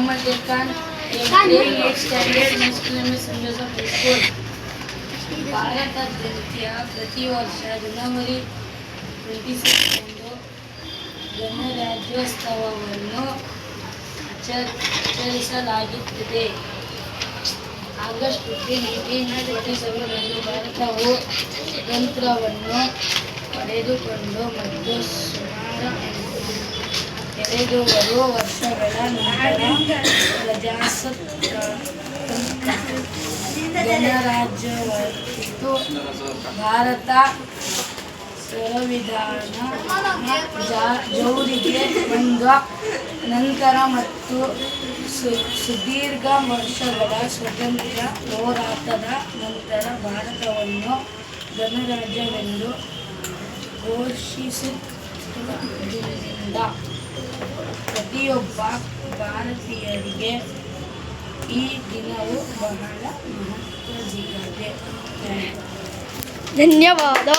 Mohammad Irfan playing 8th standard Muslim St. Joseph High School. ಭಾರತಾದ್ಯಂತ ಪ್ರತಿ ವರ್ಷ ಜನವರಿ 26 ಗಣರಾಜ್ಯೋತ್ಸವವನ್ನು ಆಚರಿಸಲಾಗುತ್ತದೆ. ಆಗಸ್ಟ್ 15, 1947 ಭಾರತವು ಸ್ವಾತಂತ್ರ್ಯವನ್ನು ಪಡೆದುಕೊಂಡು ಮತ್ತು ಸುಮಾರು 2 ವರ್ಷಗಳ ನಂತರ ಪ್ರಜಾಸತ್ತಾತ್ಮಕ ಗಣರಾಜ್ಯವಾಯಿತು. ಭಾರತ ಸಂವಿಧಾನ ಜಾರಿಗೆ ಬಂದ ನಂತರ ಮತ್ತು ಸುದೀರ್ಘ ವರ್ಷಗಳ ಸ್ವಾತಂತ್ರ್ಯ ಹೋರಾಟದ ನಂತರ ಭಾರತವನ್ನು ಗಣರಾಜ್ಯವೆಂದು ಘೋಷಿಸಿದ್ದರಿಂದ ಪ್ರತಿಯೊಬ್ಬ ಭಾರತೀಯರಿಗೆ ಈ ದಿನವು ಬಹಳ ಮಹತ್ವದ್ದಾಗಿದೆ. ಧನ್ಯವಾದ.